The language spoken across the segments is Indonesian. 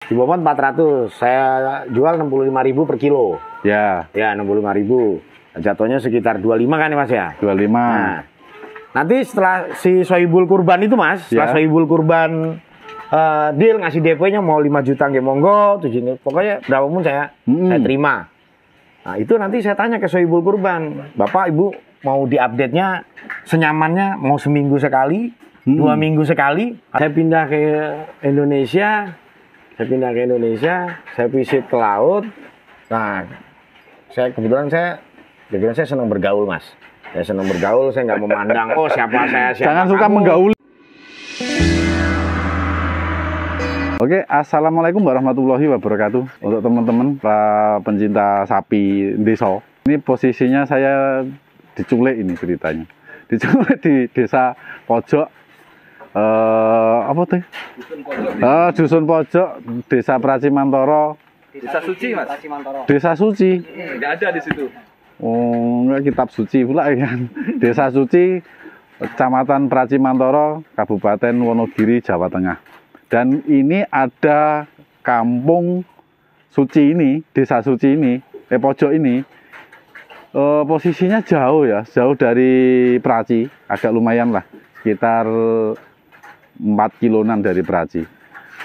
Di Bobot 400, saya jual 65.000 per kilo. Ya. Ya, 65.000. Jatuhnya sekitar 25 kan ya Mas ya? 25. Nah, nanti setelah si Sohibul Kurban itu Mas, setelah Sohibul Kurban deal ngasih DP-nya mau 5 juta nggih monggo, 7 pokoknya berapapun saya terima. Nah, itu nanti saya tanya ke Sohibul Kurban, Bapak Ibu mau diupdate-nya senyamannya mau seminggu sekali, 2 minggu sekali. Saya pindah ke Indonesia, saya visit ke laut. Nah, kebetulan saya senang bergaul Mas. Saya senang bergaul, saya nggak memandang siapa saya, siapa Jangan suka menggauli. Oke, assalamualaikum warahmatullahi wabarakatuh. Untuk teman-teman para pencinta sapi desa, ini posisinya saya diculik ini ceritanya. Diculik di desa pojok. Apa tuh? Dusun pojok, desa Pracimantoro. Desa Suci, Mas. Desa Suci. Nggak ada di situ. Oh, enggak kitab suci pula kan. Desa Suci, Kecamatan Pracimantoro, Kabupaten Wonogiri, Jawa Tengah. Dan ini ada kampung Suci ini, Desa Suci ini, pojok ini. Posisinya jauh ya, jauh dari Praci, agak lumayan lah, sekitar 4 kiloan dari Praci.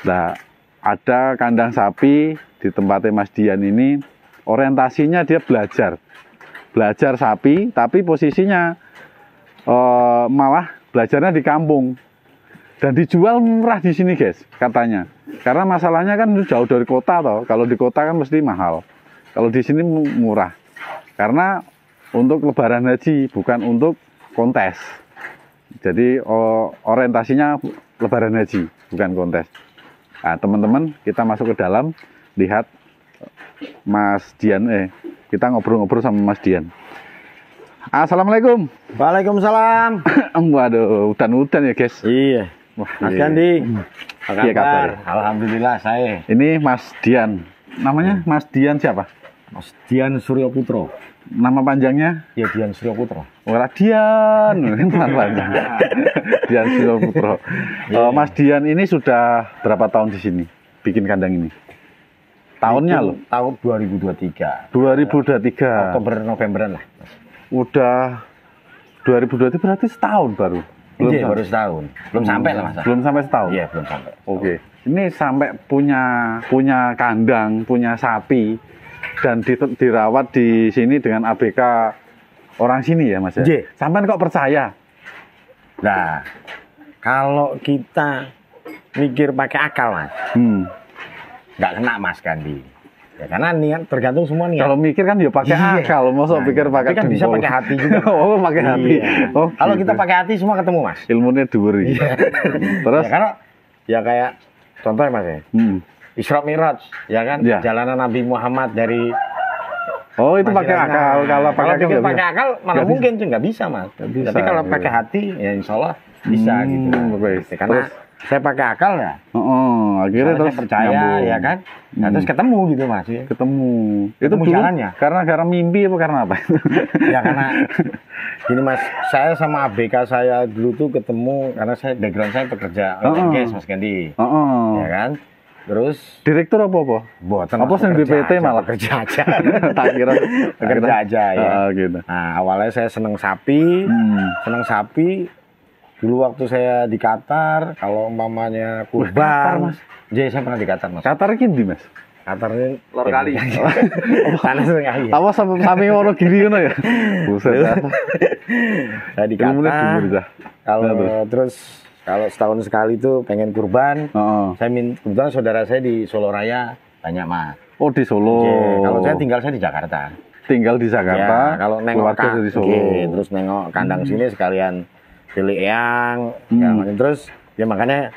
Nah, ada kandang sapi di tempatnya Mas Dian ini, orientasinya dia belajar sapi, tapi posisinya malah belajarnya di kampung dan dijual murah di sini guys katanya, karena masalahnya kan jauh dari kota toh. Kalau di kota kan mesti mahal, kalau di sini murah karena untuk lebaran haji, bukan untuk kontes. Jadi orientasinya lebaran haji, bukan kontes. Nah, teman-teman, kita masuk ke dalam, lihat Mas Dian, kita ngobrol-ngobrol sama Mas Dian. Assalamualaikum. Waalaikumsalam. Waduh, udan-udan ya guys. Iya. Wah, Mas Gandhi, apa kabar? Alhamdulillah saya. Ini Mas Dian. Namanya Mas Dian siapa? Mas Dian Suryo Putro. Nama panjangnya? Ya Dian Suryo Putro. Ora Dian, nama panjang. Dian Suryo Putro. Mas Dian ini sudah berapa tahun di sini bikin kandang ini? Tahunnya loh? Tahun 2023. 2023. Oktober Novemberan lah. Udah 2023 berarti setahun baru. Iya, baru setahun. Belum sampai lah Mas. Belum sampai setahun. Iya, belum sampai. Oke. Ini sampai punya kandang, punya sapi dan dirawat di sini dengan ABK orang sini ya Mas ya. Iya. Sampean kok percaya? Nah, kalau kita mikir pakai akal Mas, nggak kena Mas Gandhi. Ya karena niat tergantung semua niat. Kalau mikir kan ya pakai akal, masa pikir pakai kan bisa pakai hati juga. Oh, pakai hati. Oh, kalau gitu. kita pakai hati semua ketemu Mas. Ilmunya dhuwur. Terus ya, karena ya kayak contohnya Mas ya. Isra Mi'raj, ya kan? Ya. Jalanan Nabi Muhammad dari itu pakai akal. Kalau pakai akal mana mungkin tuh nggak bisa Mas. Bisa, tapi kalau pakai hati ya insya Allah bisa gitu. Karena saya pakai akal ya. Akhirnya terus saya percaya nyambung. Ya kan. Nah, terus ketemu gitu Mas. Ketemu itu dulu jalannya. Karena mimpi apa karena apa? Ya karena gini Mas, saya sama ABK saya dulu tuh ketemu karena saya background saya pekerja gas Mas Gandhi. Ya kan. Terus direktur apa? Apa sing BPT malah kerja aja. Tak kira kerja aja ya. Gitu. Nah, awalnya saya seneng sapi. Dulu waktu saya di Qatar, kalau umpamanya kurban, jadi saya pernah di Qatar Mas. Qatar ini di Mas? Qatar ini Lor kali. Sana sering kali. Apa sampai Wonogiri ngono ya? Buset. Saya di Qatar. Kalau setahun sekali tuh pengen kurban, saya kebetulan saudara saya di Solo Raya banyak Mas. Oh di Solo. Kalau saya tinggal di Jakarta. Tinggal di Jakarta. Ya, kalau nengok di Solo. Terus nengok kandang sini sekalian pilih eyang, terus ya makanya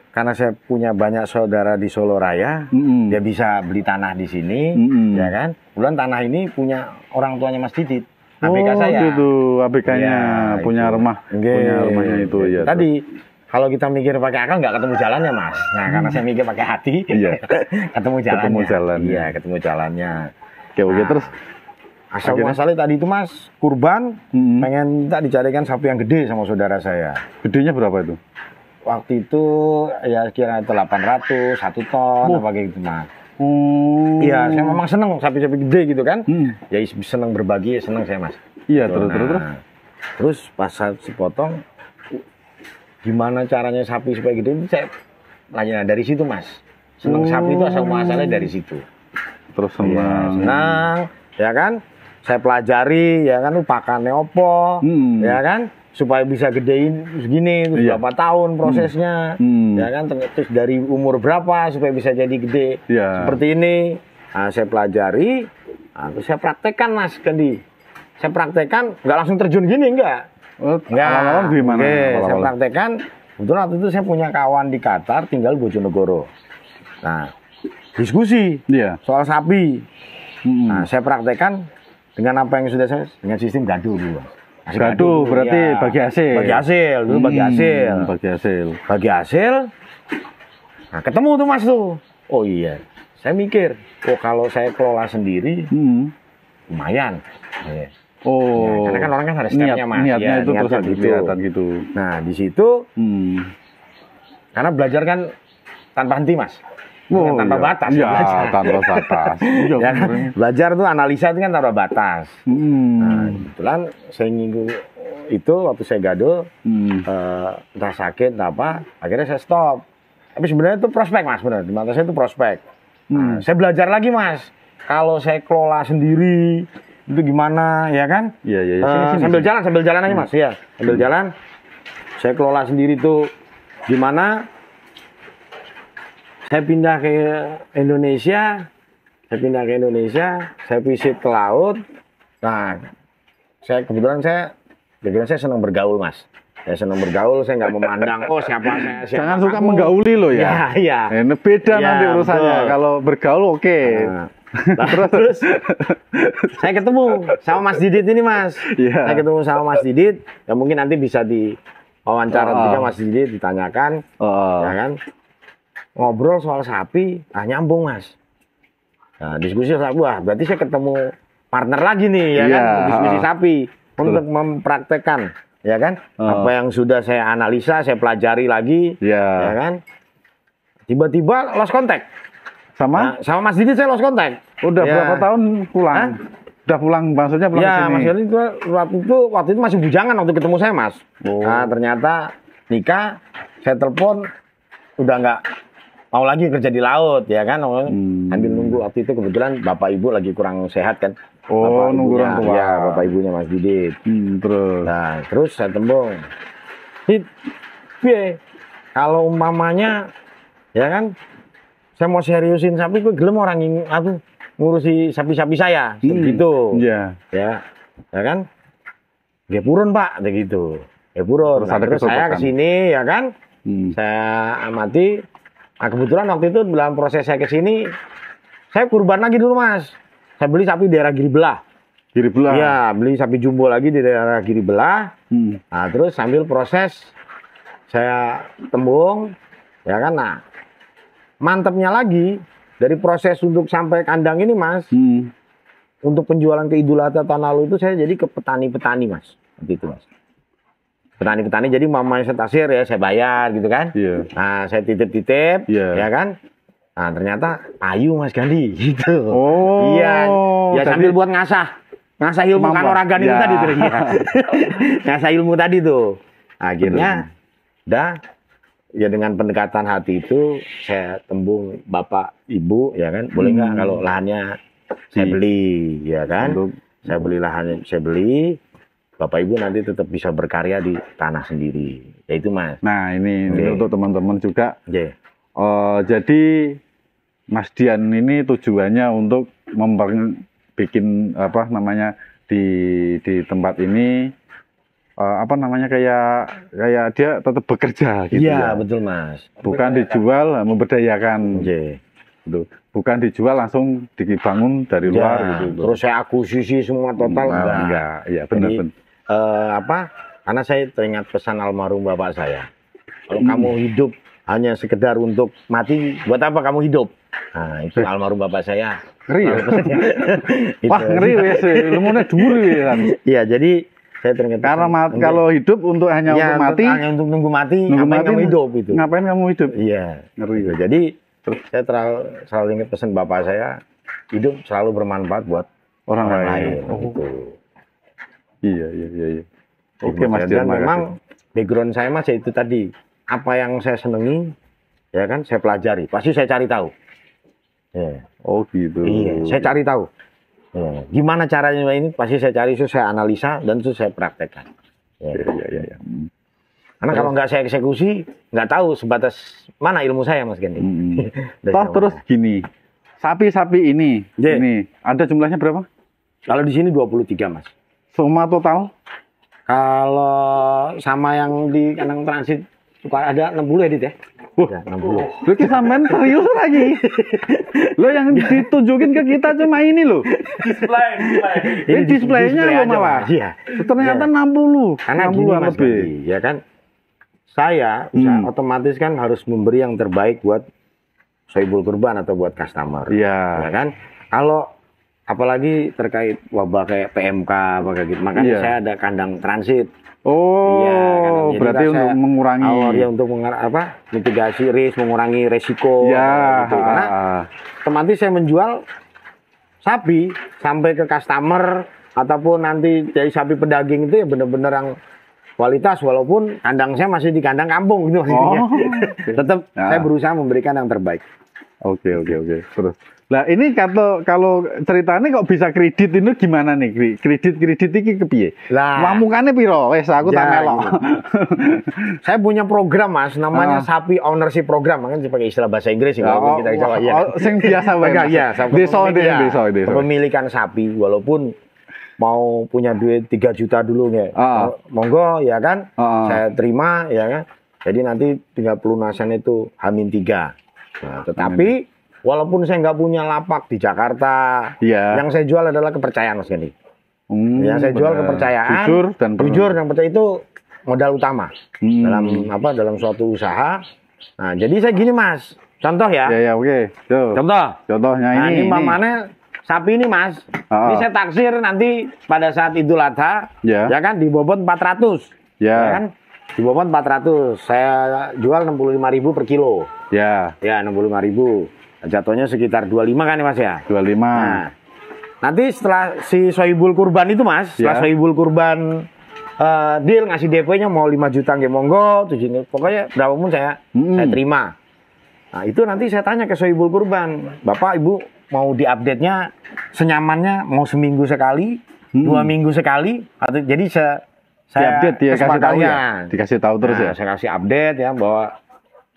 karena saya punya banyak saudara di Solo Raya, dia bisa beli tanah di sini, ya kan? Kemudian tanah ini punya orang tuanya Mas Didit, ABK saya. Gitu, ABK-nya ya, punya rumah, punya rumahnya itu ya. Tadi kalau kita mikir pakai akal nggak ketemu jalannya Mas. Nah karena saya mikir pakai hati, ketemu jalannya. Iya, ketemu jalannya. Oke, terus. Asal masalahnya tadi itu Mas, kurban pengen minta dicarikan sapi yang gede sama saudara saya. Gedenya berapa itu? waktu itu ya kira 800, 1 ton apa kayak gitu Mas. Oh. Iya, saya memang seneng sapi-sapi gede gitu kan. Ya seneng berbagi, seneng saya Mas. Iya, Gitu. terus. Terus pas saya sepotong, gimana caranya sapi supaya gede itu saya nanya dari situ Mas. Seneng sapi itu asal muasalnya dari situ. Terus Ya, senang. senang, ya kan? Saya pelajari, ya kan, pakannya opo, ya kan? Supaya bisa gedein segini, terus Iya. berapa tahun prosesnya, ya kan? Terus dari umur berapa supaya bisa jadi gede Iya. seperti ini. Nah, saya pelajari, terus saya praktekkan Mas Kendi. Saya praktekkan, nggak langsung terjun gini, enggak. Oh, Enggak. awal-awal gimana? Oke, saya Awal-awal. praktekkan. Kebetulan waktu itu saya punya kawan di Qatar, tinggal Bojonegoro. Nah, diskusi Iya. soal sapi. Mm-mm. Nah, saya praktekkan dengan apa yang sudah saya dengan sistem gaduh dulu. Masih Gaduh dulu, berarti ya. bagi hasil. Bagi hasil, dulu bagi hasil. Bagi hasil. Bagi hasil. Nah, ketemu tuh Mas tuh. Oh iya, saya mikir, oh kalau saya kelola sendiri lumayan. Ya. Oh. Ya, karena kan orang kan ada stepnya Mas. Niatnya Ya, itu terus niatnya ada gitu. kelihatan gitu. Nah, di situ karena belajar kan tanpa henti Mas. Bukan tanpa iya. batas. Iya, belajar. tanpa batas. Iya, Ya kan? bener. Belajar tuh analisa itu kan tanpa batas. Nah, kebetulan saya minggu itu waktu saya gaduh, entah sakit, entah apa, akhirnya saya stop. Tapi sebenarnya itu prospek Mas, benar. Di mata saya itu prospek. Nah, saya belajar lagi Mas. Kalau saya kelola sendiri, itu gimana, ya kan? Iya. Sambil jalan aja Mas, ya. Sambil jalan, saya kelola sendiri tuh gimana. Saya pindah ke Indonesia, saya visit ke laut. Nah, kebetulan saya senang bergaul Mas. Saya senang bergaul, saya nggak memandang, oh siapa saya, siapa Jangan suka kamu. menggauli loh ya. Iya. Ini beda Ya, nanti urusannya. betul. Kalau bergaul oke. Nah, terus saya ketemu sama Mas Didit ini Mas. Iya. Saya ketemu sama Mas Didit, ya mungkin nanti bisa diwawancara juga Mas Didit, ditanyakan, ya kan? Ngobrol soal sapi, nyambung Mas. Nah, diskusi soal wah, berarti saya ketemu partner lagi nih, ya kan? Iya. Diskusi sapi untuk mempraktekkan, ya kan? Apa yang sudah saya analisa, saya pelajari lagi, ya kan? Tiba-tiba lost contact. Sama? Sama Mas Didit saya lost contact. Udah Ya. berapa tahun pulang? Hah? Udah pulang, maksudnya pulang Ya, ke sini? Mas Didit itu waktu itu masih bujangan waktu ketemu saya Mas. Oh. Nah, ternyata nikah, saya telepon udah nggak mau lagi kerja di laut, ya kan? Sambil nunggu waktu itu kebetulan bapak ibu lagi kurang sehat kan. Oh, nunggu orang tua. Ya, bapak ibunya Mas Didit. Terus. Nah, terus saya tembung. Piye? Kalau umpamanya, ya kan? Saya mau seriusin sapi, gue gelem orang aku ngurusi sapi-sapi saya, gitu. Iya. Ya kan? Nggih purun Pak, gitu. Purun. Terus Nah, ada terus saya kesopakan. kesini, ya kan? Saya amati. Nah, kebetulan waktu itu dalam proses saya kesini, saya kurban lagi dulu Mas. Saya beli sapi di daerah Giribelah. Giribelah. Iya, beli sapi jumbo lagi di daerah Giribelah. Nah, terus sambil proses saya tembung, ya kan? Nah, mantepnya lagi dari proses untuk sampai kandang ini Mas, untuk penjualan ke Idul Adha tahun lalu itu saya jadi ke petani-petani Mas, seperti itu Mas. Petani-petani jadi mamanya saya tasir ya saya bayar gitu kan. Iya. Nah, saya titip-titip, Iya. ya kan? Nah, ternyata ayu Mas Gandhi gitu. Oh. Iya. Ya Jadi- sambil buat ngasah ilmu Mamba. kanuragan itu Ya. tadi tuh. Iya. Ngasah ilmu tadi tuh. Akhirnya ya dengan pendekatan hati itu saya tembung Bapak Ibu ya kan, boleh nggak kalau lahannya saya beli ya kan? Untuk- Saya beli lahannya, saya beli. Bapak Ibu nanti tetap bisa berkarya di tanah sendiri. Ya itu Mas. Nah, ini Oke. untuk teman-teman juga. Oke. Jadi Mas Dian ini tujuannya untuk bikin apa namanya di tempat ini kayak dia tetap bekerja gitu Iya, ya. betul Mas. Bukan dijual, memberdayakan. Oke. Gitu. Bukan dijual langsung dibangun dari luar Ya, gitu. terus saya akuisisi semua total enggak. Iya, benar. Jadi, karena saya teringat pesan almarhum bapak saya. Kalau kamu hidup hanya sekedar untuk mati, buat apa kamu hidup? Nah, itu almarhum bapak saya. Ngeri ya? Itu. Wah, ngeri wes. Ilmunya dhuwur ya kan. Iya, jadi Saya teringat Karena pesan. kalau hidup untuk hanya Iya, untuk mati, hanya untuk nunggu mati, nunggu ngapain mati, kamu hidup itu. ngapain kamu hidup? Iya. Ngeri. Gitu. Jadi saya selalu ingat pesan bapak saya, hidup selalu bermanfaat buat Orang lain. lain. Oh. Gitu. Iya. Oke Mas Dan Dian, makasih. memang background saya mas ya itu tadi, apa yang saya senangi, ya kan, saya pelajari, pasti saya cari tahu. Ya. Oh gitu. Iya, saya cari tahu. Ya. Gimana caranya ini, pasti saya cari, itu saya analisa dan itu saya praktekkan. Ya. Iya. Karena kalau nggak saya eksekusi, nggak tahu sebatas mana ilmu saya mas Gendi. Toh terus gini, sapi-sapi ini, Iya. ini ada jumlahnya berapa? Kalau di sini 23 mas. Semua total? Kalau sama yang di kandang transit suka ada 60 ya Dit ya? Ya, 60. Lu sampean serius lagi? Lo yang ditunjukin ke kita cuma ini loh. Ini displaynya lo aja, malah. Mas. Iya. Ternyata Ya. 60. Karena 60 gini mas lebih. Gandhi, ya kan? Saya otomatis kan harus memberi yang terbaik buat Sohibul Kurban atau buat customer. Iya. Ya kan? Kalau apalagi terkait wabah kayak PMK apa kayak gitu, makanya Iya. saya ada kandang transit. Oh, Iya, kan? Jadi berarti kan untuk saya mengurangi. ya untuk mitigasi risk, mengurangi resiko. Ya, gitu. Karena otomatis saya menjual sapi sampai ke customer ataupun nanti dari sapi pedaging itu ya benar-benar yang kualitas, walaupun kandang saya masih di kandang kampung gitu maksudnya. Oh, Tetap Ya. saya berusaha memberikan yang terbaik. Oke. Terus. Lah ini kalau ceritanya kok bisa kredit ini gimana nih? Kredit iki kepiye? Lah. Mamukane piro? Wes aku tak Ya, melok. gitu. Saya punya program mas, namanya sapi ownership program, makanya pakai istilah bahasa Inggris sih kalau kita Jawa. Ya. Sing biasa wae. Enggak, iya, Desa. Kepemilikan sapi, walaupun mau punya duit 3 juta dulu ya, monggo ya kan, saya terima ya kan. Jadi nanti tinggal pelunasan itu H-3. Nah, tetapi walaupun saya nggak punya lapak di Jakarta, yang saya jual adalah kepercayaan mas Gandhi. Yang saya jual kepercayaan, jujur dan percaya itu modal utama dalam suatu usaha. Nah, jadi saya gini mas, contoh ya. Ya, oke. Contohnya Nah, ini. ini mamane sapi ini mas, ini saya taksir nanti pada saat Idul Adha, ya kan dibobot 400, ya kan dibobot 400, saya jual 65.000 per kilo, ya 65.000, jatuhnya sekitar 25 kan ya mas ya, 25. Nah, nanti setelah si Sohibul Kurban itu mas, setelah Sohibul Kurban deal ngasih DP-nya mau 5 juta nggih monggo, pokoknya berapapun saya terima. Nah itu nanti saya tanya ke Sohibul Kurban, Bapak Ibu mau diupdate-nya senyamannya mau seminggu sekali, 2 minggu sekali, atau jadi saya update dia kasih tahu ya, dikasih tahu terus ya. Saya kasih update ya bahwa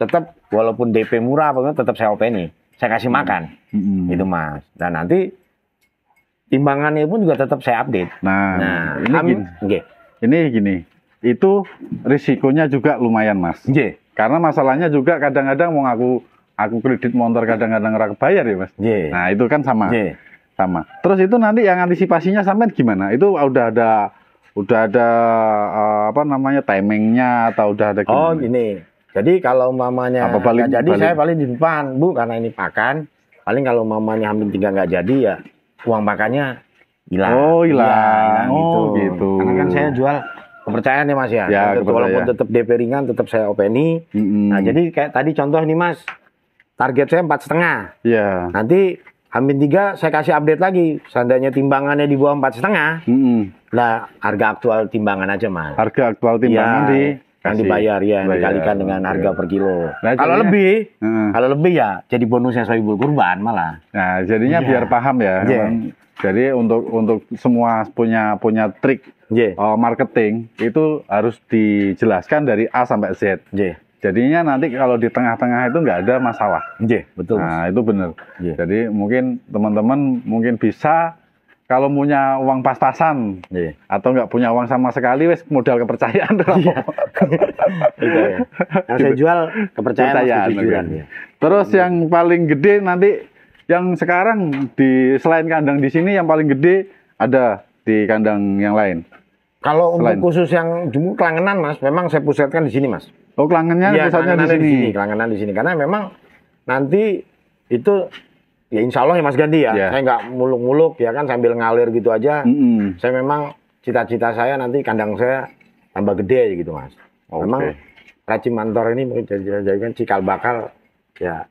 tetap walaupun DP murah apa tetap saya openi, saya kasih makan, itu mas. Dan nanti timbangannya pun juga tetap saya update. Nah ini gini, itu risikonya juga lumayan mas. Karena masalahnya juga kadang-kadang mau aku kredit motor kadang-kadang ora kebayar ya mas. Nah itu kan sama. Terus itu nanti yang antisipasinya sampai gimana? Itu udah ada apa namanya timingnya atau udah ada gimana? Oh gini. Jadi kalau mamanya nggak jadi saya paling di depan Bu, karena ini pakan. Paling kalau mamanya H-3 nggak jadi ya uang pakannya hilang. Oh hilang. Gitu. Karena kan saya jual kepercayaan ya mas ya. Walaupun tetap DP ringan tetap saya openi. Nah jadi kayak tadi contoh nih mas, target saya 4,5. Iya. Nanti H-3 saya kasih update lagi. Seandainya timbangannya di bawah 4,5. Lah harga aktual timbangan aja mas. Harga aktual timbangan yang dibayar ya, dikalikan dengan harga per kilo. Nah, kalau lebih ya jadi bonusnya Sohibul Kurban malah. Nah jadinya biar paham ya. Jadi untuk semua punya trik marketing itu harus dijelaskan dari A sampai Z. Jadinya nanti kalau di tengah-tengah itu nggak ada masalah. Betul. Nah itu benar. Jadi mungkin teman-teman mungkin bisa kalau punya uang pas-pasan atau nggak punya uang sama sekali, wes modal kepercayaan. Yang saya jual kepercayaan. Terus yang paling gede nanti yang sekarang selain kandang di sini yang paling gede ada di kandang yang lain. Kalau untuk khusus yang Kelangenan mas, memang saya pusatkan di sini mas. Oh kelangennya pusatnya di sini. Kelangenan di sini karena memang nanti itu ya insya Allah ya Mas Gandhi ya. Saya nggak muluk-muluk ya kan sambil ngalir gitu aja. Saya memang cita-cita saya nanti kandang saya tambah gede gitu Mas. Oke. Memang Praci Mantoro ini mungkin dijadikan cikal bakal ya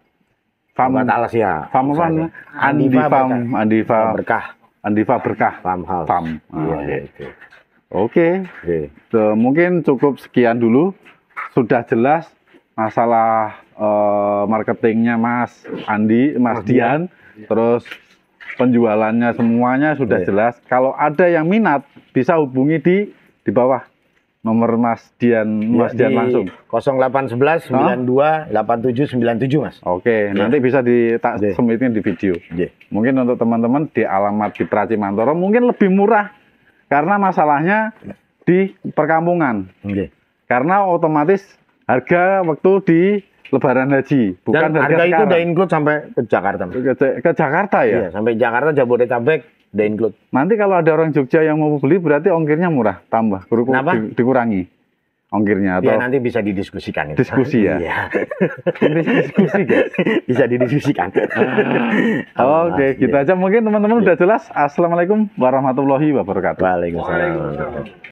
Farm buat alas ya. Farm apa? Misalnya. Andiva Berkah Berkah Farmhouse. Farm. Iya, Oke. itu. Oke. Oke. Mungkin cukup sekian dulu. Sudah jelas masalah marketingnya Mas Andi, Mas Dian, terus penjualannya semuanya sudah jelas. Kalau ada yang minat bisa hubungi di bawah nomor Mas Dian, Mas Dian langsung. 0811 92 8797 Mas. Oke, nanti bisa semitin di video. Iya. Mungkin untuk teman-teman di alamat di Praci Mantoro mungkin lebih murah karena masalahnya di perkampungan. Oke. Karena otomatis harga waktu di Lebaran Haji, bukan Dan harga itu sekarang. udah include sampai ke Jakarta. Mas. Ke Jakarta ya. Iya, sampai Jakarta Jabodetabek udah include. Nanti kalau ada orang Jogja yang mau beli berarti ongkirnya murah, tambah, Kenapa? dikurangi ongkirnya atau Ya nanti bisa didiskusikan itu. Diskusi ya? Iya. diskusi guys. Bisa didiskusikan. Oke, gitu aja mungkin teman-teman udah jelas. Assalamualaikum warahmatullahi wabarakatuh. Waalaikumsalam.